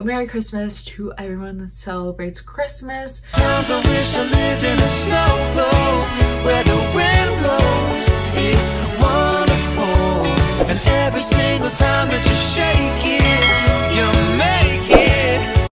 Merry Christmas to everyone that celebrates Christmas. Times I wish I lived in a snow globe where the wind blows. It's wonderful, and every single time that you shake it, you make it.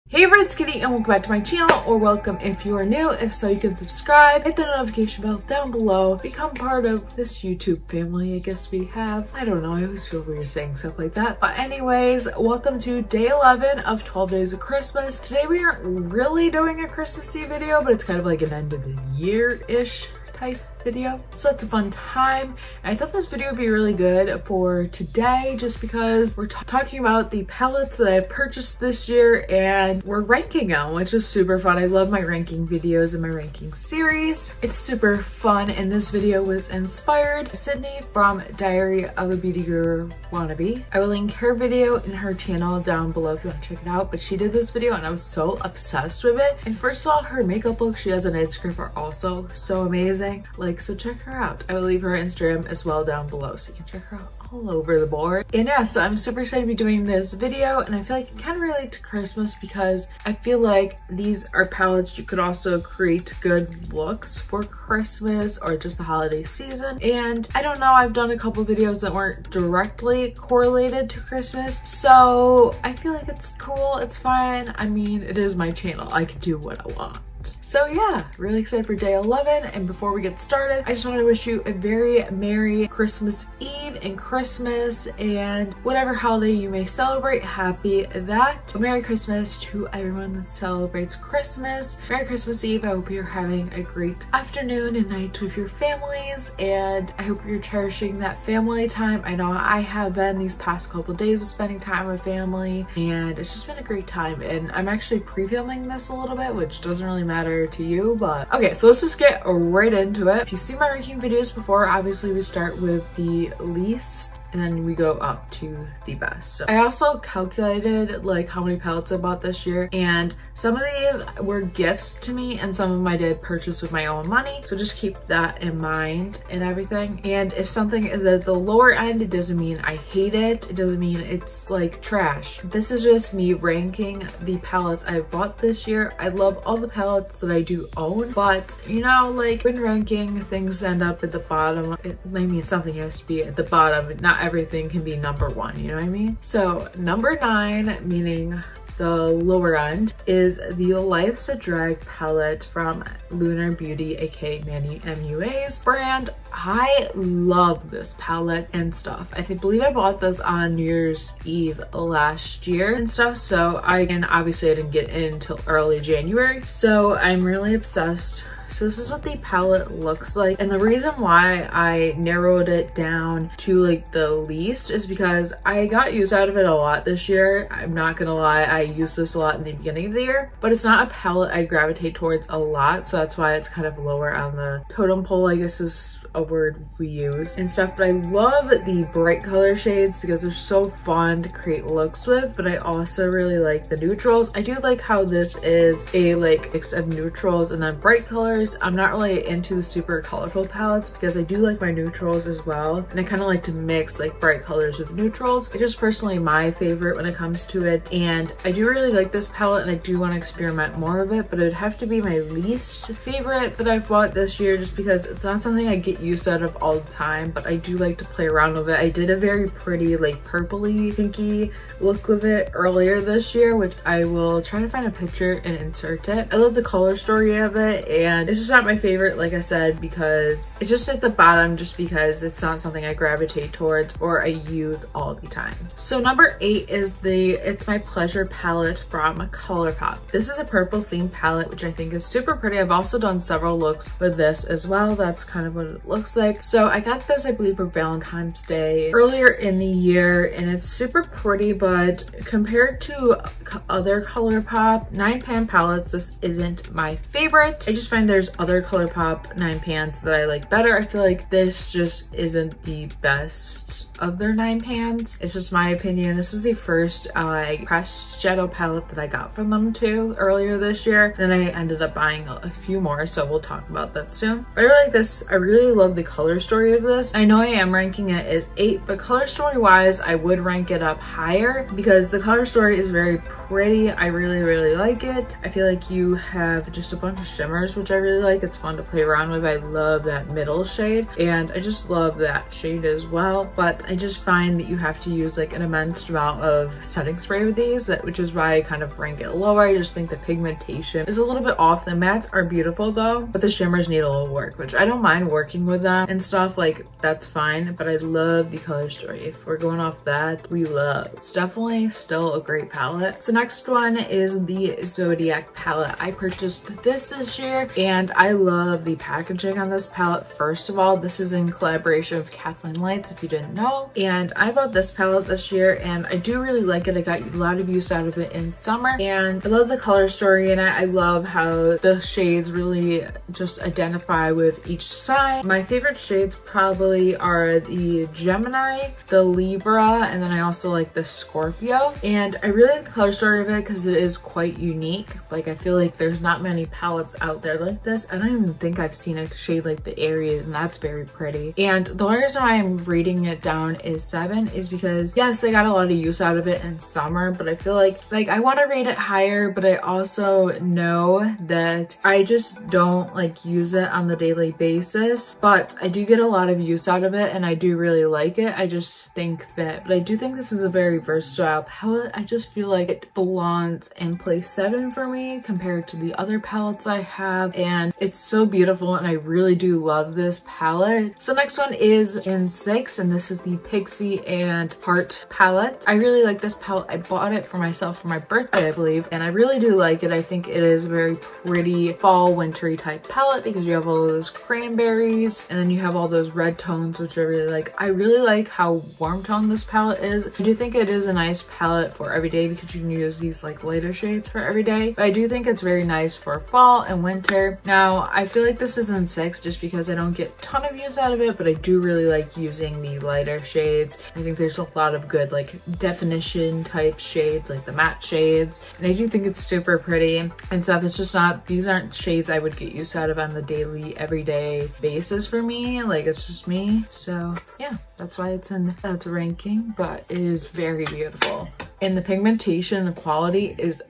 Hey everyone, it's Katie and welcome back to my channel, or welcome if you are new. If so, you can subscribe, hit the notification bell down below, become part of this YouTube family I guess we have. I don't know, I always feel weird saying stuff like that. But anyways, welcome to day 11 of 12 days of Christmas. Today we aren't really doing a Christmassy video, but it's kind of like an end of the year-ish type video. So it's a fun time. And I thought this video would be really good for today just because we're talking about the palettes that I've purchased this year and we're ranking them, which is super fun. I love my ranking videos and my ranking series. It's super fun, and this video was inspired Sydney from Diary of a Beauty Guru Wannabe. I will link her video in her channel down below if you want to check it out, but she did this video and I was so obsessed with it. And first of all, her makeup look she has on Instagram are also so amazing. So check her out. I will leave her Instagram as well down below so you can check her out all over the board. And yeah, so I'm super excited to be doing this video, and I feel like it kind of relate to Christmas because I feel like these are palettes you could also create good looks for Christmas or just the holiday season. And I don't know, I've done a couple videos that weren't directly correlated to Christmas, so I feel like it's cool, it's fine. I mean, it is my channel, I can do what I want. So yeah, really excited for day 11. And before we get started, I just want to wish you a very Merry Christmas Eve and Christmas and whatever holiday you may celebrate. Happy that. Merry Christmas to everyone that celebrates Christmas. Merry Christmas Eve. I hope you're having a great afternoon and night with your families, and I hope you're cherishing that family time. I know I have been these past couple days of spending time with family, and it's just been a great time. And I'm actually pre-filming this a little bit, which doesn't really matter to you, but okay, so let's just get right into it. If you've seen my ranking videos before, obviously we start with the least and then we go up to the best. So I also calculated like how many palettes I bought this year, and some of these were gifts to me and some of them I did purchase with my own money, so just keep that in mind and everything. And if something is at the lower end, it doesn't mean I hate it, it doesn't mean it's like trash. This is just me ranking the palettes I've bought this year. I love all the palettes that I do own, but you know, like when ranking, things end up at the bottom. It may mean something has to be at the bottom, not everything can be number one, you know what I mean? So number 9, meaning the lower end, is the Life's a Drag palette from Lunar Beauty, aka Manny MUA's brand. I love this palette and stuff. I believe I bought this on New Year's Eve last year and stuff, so obviously I didn't get it until early January, so I'm really obsessed. So this is what the palette looks like, and the reason why I narrowed it down to like the least is because I got use out of it a lot this year. I'm not gonna lie, I used this a lot in the beginning of the year, but it's not a palette I gravitate towards a lot, so that's why it's kind of lower on the totem pole, I guess is a word we use and stuff. But I love the bright color shades because they're so fun to create looks with, but I also really like the neutrals. I do like how this is a like mix of neutrals and then bright colors. I'm not really into the super colorful palettes because I do like my neutrals as well, and I kind of like to mix like bright colors with neutrals. It's just personally my favorite when it comes to it, and I do really like this palette and I do want to experiment more of it, but it'd have to be my least favorite that I've bought this year just because it's not something I get use out of all the time, but I do like to play around with it. I did a very pretty like purpley pinky look with it earlier this year, which I will try to find a picture and insert it. I love the color story of it, and it's just not my favorite, like I said, because it's just at the bottom just because it's not something I gravitate towards or I use all the time. So number 8 is the It's My Pleasure palette from ColourPop. This is a purple themed palette, which I think is super pretty. I've also done several looks with this as well. That's kind of what it looks like. So I got this, I believe, for Valentine's Day earlier in the year, and it's super pretty, but compared to other ColourPop 9-pan palettes, this isn't my favorite. I just find there's other ColourPop 9-pans that I like better. I feel like this just isn't the best of their 9-pans. It's just my opinion. This is the first pressed shadow palette that I got from them too earlier this year. Then I ended up buying a few more, so we'll talk about that soon. But I really like this. I really love the color story of this. I know I am ranking it as 8, but color story wise, I would rank it up higher because the color story is very pretty. I really like it. I feel like you have just a bunch of shimmers, which I really like. It's fun to play around with. I love that middle shade, and I just love that shade as well. But I just find that you have to use like an immense amount of setting spray with these, which is why I kind of rank it lower. I just think the pigmentation is a little bit off. The mattes are beautiful though, but the shimmers need a little work, which I don't mind working with them and stuff, like that's fine. But I love the color story. If we're going off that, we love. It's definitely still a great palette. So next one is the Zodiac palette. I purchased this year and I love the packaging on this palette. First of all, this is in collaboration with Kathleen Lights, if you didn't know. And I bought this palette this year and I do really like it. I got a lot of use out of it in summer and I love the color story in it. I love how the shades really just identify with each sign. My favorite shades probably are the Gemini, the Libra, and then I also like the Scorpio. And I really like the color story of it because it is quite unique. Like I feel like there's not many palettes out there like this. I don't even think I've seen a shade like the Aries, and that's very pretty. And the only reason why I'm rating it down is 7 is because yes, I got a lot of use out of it in summer, but I feel like I want to rate it higher, but I also know that I just don't like use it on the daily basis, but I do get a lot of use out of it and I do really like it. I just think that, but I do think this is a very versatile palette. I just feel like it belongs in place 7 for me compared to the other palettes I have, and it's so beautiful and I really do love this palette. So next one is in 6, and this is the Pixie and Heart palette. I really like this palette. I bought it for myself for my birthday, I believe, and I really do like it. I think it is a very pretty fall wintry type palette because you have all those cranberries and then you have all those red tones, which I really like. I really like how warm toned this palette is. I do think it is a nice palette for every day because you can use these like lighter shades for every day, but I do think it's very nice for fall and winter. Now I feel like this is in 6 just because I don't get a ton of use out of it, but I do really like using the lighter shades. I think there's a lot of good like definition type shades, like the matte shades, and I do think it's super pretty and stuff. It's just not, these aren't shades I would get use out of on the daily everyday basis for me. Like it's just me. So yeah, that's why it's in that ranking, but it is very beautiful. And the pigmentation, the quality is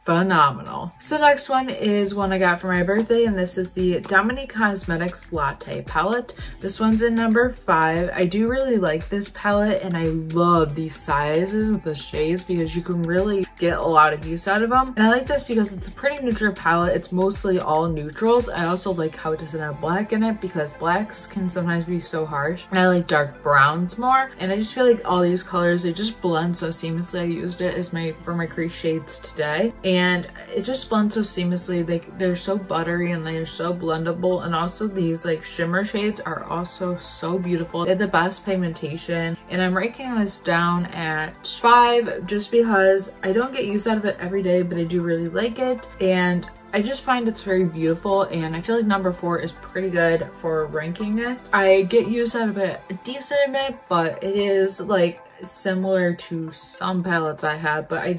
phenomenal. So the next one is one I got for my birthday, and this is the Dominique Cosmetics Latte palette. This one's in number 5. I do really like this palette and I love these sizes of the shades because you can really get a lot of use out of them. And I like this because it's a pretty neutral palette. It's mostly all neutrals. I also like how it doesn't have black in it because blacks can sometimes be so harsh, and I like dark browns more. And I just feel like all these colors, they just blend so seamlessly. I used it as for my crease shades today, and it just blends so seamlessly. They're so buttery and they're so blendable, and also these like shimmer shades are also so beautiful. They have the best pigmentation, and I'm ranking this down at 5 just because I don't get use out of it every day, but I do really like it, and I just find it's very beautiful, and I feel like number 4 is pretty good for ranking it. I get use out of it a decent amount, but it is like similar to some palettes I have, but I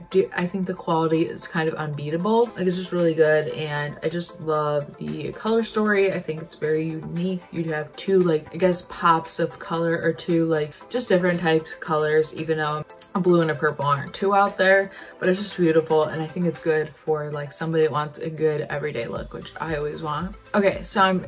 think the quality is kind of unbeatable. Like it's just really good, and I just love the color story. I think it's very unique. You'd have 2 like I guess pops of color, or 2 like just different types of colors, even though a blue and a purple aren't 2 out there, but it's just beautiful, and I think it's good for like somebody that wants a good everyday look, which I always want. Okay, so I'm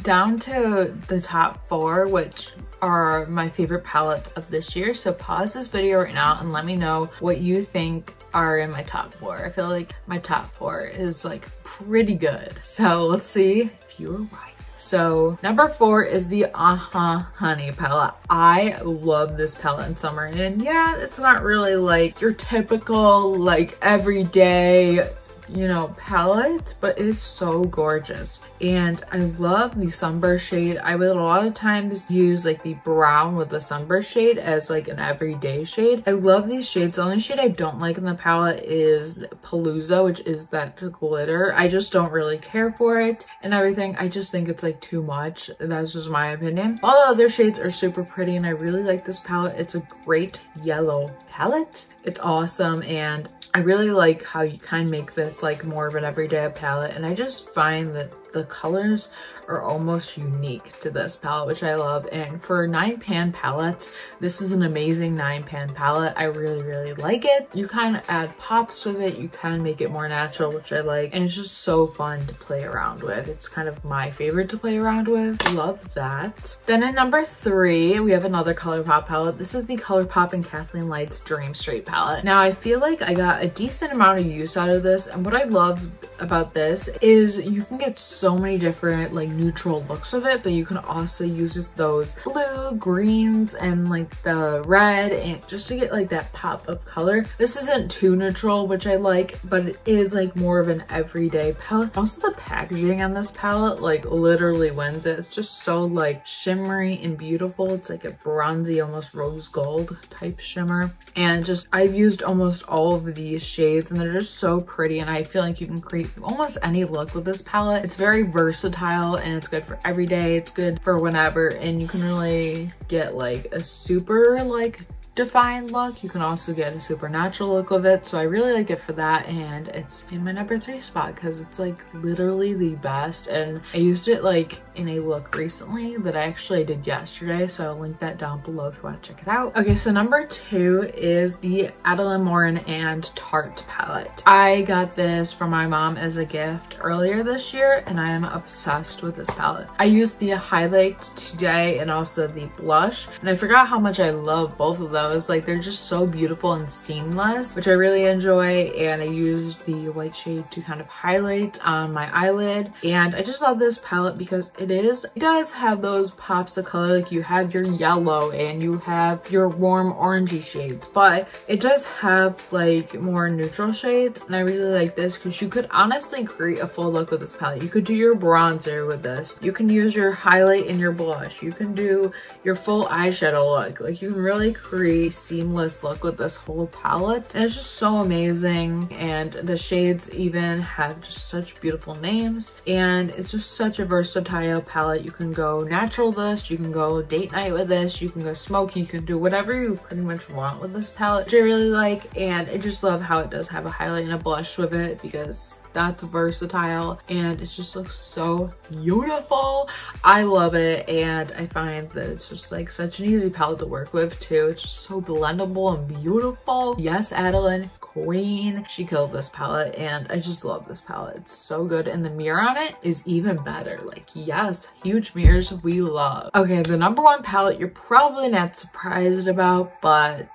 down to the top 4, which are my favorite palettes of this year. So pause this video right now and let me know what you think are in my top 4. I feel like my top 4 is like pretty good. So let's see if you were right. So number 4 is the Honey palette. I love this palette in summer, and yeah, it's not really like your typical like everyday, you know, palette, but it's so gorgeous. And I love the sunburst shade. I would a lot of times use like the brown with the sunburst shade as like an everyday shade. I love these shades. The only shade I don't like in the palette is Palooza, which is that glitter. I just don't really care for it and everything. I just think it's like too much. That's just my opinion. All the other shades are super pretty, and I really like this palette. It's a great yellow palette. It's awesome, and I really like how you kind of make this like more of an everyday palette, and I just find that the colors are almost unique to this palette, which I love. And for 9-pan palettes, this is an amazing 9-pan palette. I really like it. You kind of add pops with it, you kind of make it more natural, which I like, and it's just so fun to play around with. It's kind of my favorite to play around with. Love that. Then at number 3, we have another ColourPop palette. This is the ColourPop and Kathleen Light's Dream Street palette. Now I feel like I got a decent amount of use out of this, and what I love about this is you can get so many different like neutral looks with it, but you can also use just those blue, greens, and like the red, and just to get like that pop of color. This isn't too neutral, which I like, but it is like more of an everyday palette. Also the packaging on this palette like literally wins it. It's just so like shimmery and beautiful. It's like a bronzy, almost rose gold type shimmer, and just I've used almost all of these shades and they're just so pretty, and I feel like you can create almost any look with this palette. It's very versatile and it's good for every day. It's good for whenever, and you can really get like a super like defined look. You can also get a super natural look of it, so I really like it for that, and it's in my number 3 spot because it's like literally the best. And I used it like in a look recently that I actually did yesterday, so I'll link that down below if you want to check it out. Okay, so number 2 is the Adeline Morin and Tarte palette. I got this from my mom as a gift earlier this year, and I am obsessed with this palette. I used the highlight today and also the blush, and I forgot how much I love both of those. Like they're just so beautiful and seamless, which I really enjoy, and I used the white shade to kind of highlight on my eyelid. And I just love this palette because it does have those pops of color. Like you have your yellow and you have your warm orangey shades, but it does have like more neutral shades, and I really like this because you could honestly create a full look with this palette. You could do your bronzer with this, you can use your highlight and your blush, you can do your full eyeshadow look. Like you can really create a seamless look with this whole palette, and it's just so amazing. And the shades even have just such beautiful names, and it's just such a versatile palette. You can go natural with this, you can go date night with this, you can go smoky, you can do whatever you pretty much want with this palette, which I really like. And I just love how it does have a highlight and a blush with it because that's versatile, and it just looks so beautiful. I love it, and I find that it's just like such an easy palette to work with too. It's just so blendable and beautiful. Yes, Adeline, queen. She killed this palette, and I just love this palette. It's so good, and the mirror on it is even better. Like, yes, huge mirrors we love. Okay, the number 1 palette you're probably not surprised about, but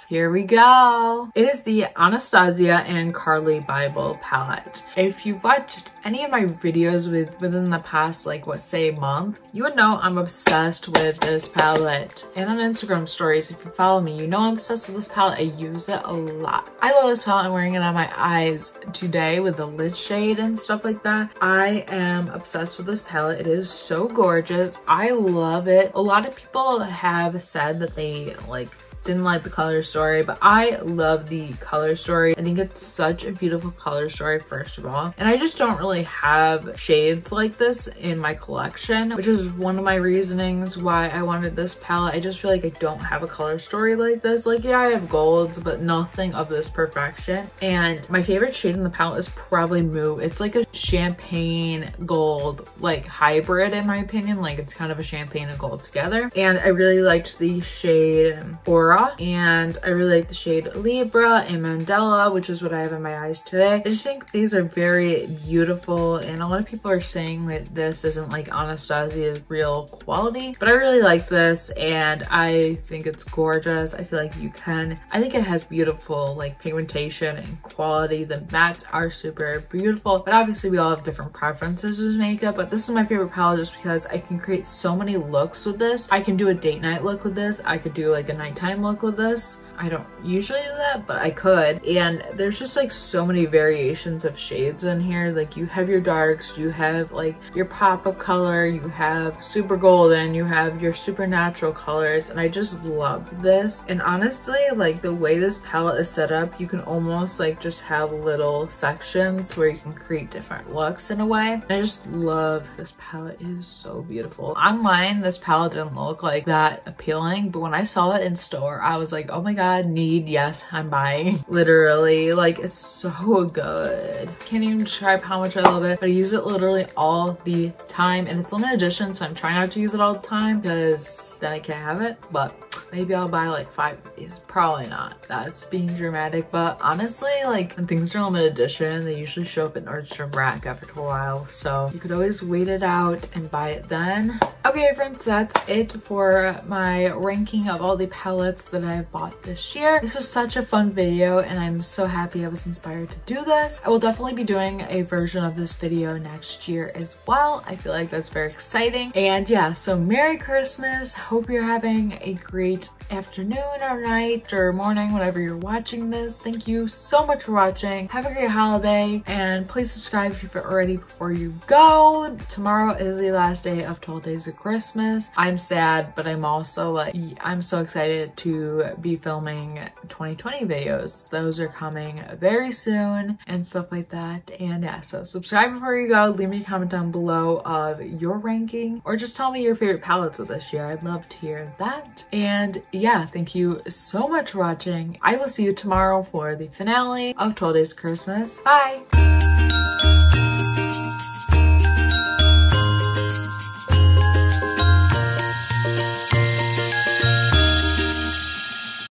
here we go. It is the Anastasia and Carly Bible palette. If you've watched any of my videos within the past, like what, say month, you would know I'm obsessed with this palette. And on Instagram stories, if you follow me, you know I'm obsessed with this palette. I use it a lot. I love this palette. I'm wearing it on my eyes today with the lid shade and stuff like that. I am obsessed with this palette. It is so gorgeous. I love it. A lot of people have said that they didn't like the color story, but I love the color story. I think it's such a beautiful color story, first of all, and I just don't really have shades like this in my collection, which is one of my reasonings why I wanted this palette. I just feel like I don't have a color story like this. Like, yeah, I have golds, but nothing of this perfection. And my favorite shade in the palette is probably Move. It's like a champagne gold like hybrid, in my opinion. Like, it's kind of a champagne and gold together, and I really liked the shade Aura, and I really like the shade Libra and Mandela, which is what I have in my eyes today. I just think these are very beautiful, and a lot of people are saying that this isn't like Anastasia's real quality, but I really like this, and I think it's gorgeous. I feel like I think it has beautiful like pigmentation and quality. The mattes are super beautiful, but obviously we all have different preferences with makeup, but this is my favorite palette just because I can create so many looks with this. I can do a date night look with this. I could do like a nighttime look with this. I don't usually do that, but I could. And there's just like so many variations of shades in here. Like, you have your darks, you have like your pop-up color, you have super golden, you have your super natural colors, and I just love this. And honestly, like the way this palette is set up, you can almost like just have little sections where you can create different looks in a way. And I just love this palette. It is so beautiful. Online, this palette didn't look like that appealing, but when I saw it in store, I was like, oh my god, need. Yes, I'm buying. Literally, like, it's so good. Can't even describe how much I love it, but I use it literally all the time, and it's limited edition, so I'm trying not to use it all the time because then I can't have it, but maybe I'll buy like 5 of these. Probably not. That's being dramatic, but honestly, like, when things are limited edition, they usually show up at Nordstrom Rack after a while, so you could always wait it out and buy it then. Okay, friends, that's it for my ranking of all the palettes that I bought this year. This was such a fun video, and I'm so happy I was inspired to do this. I will definitely be doing a version of this video next year as well. I feel like that's very exciting. And yeah, so Merry Christmas. Hope you're having a great afternoon or night or morning whenever you're watching this. Thank you so much for watching. Have a great holiday, and please subscribe if you've already before you go. Tomorrow is the last day of 12 days of Christmas. I'm sad, but I'm also like, I'm so excited to be filming 2020 videos. Those are coming very soon and stuff like that. And yeah, so subscribe before you go. Leave me a comment down below of your ranking, or just tell me your favorite palettes of this year. I'd love to hear that. And yeah, thank you so much for watching. I will see you tomorrow for the finale of 12 Days of Christmas. Bye!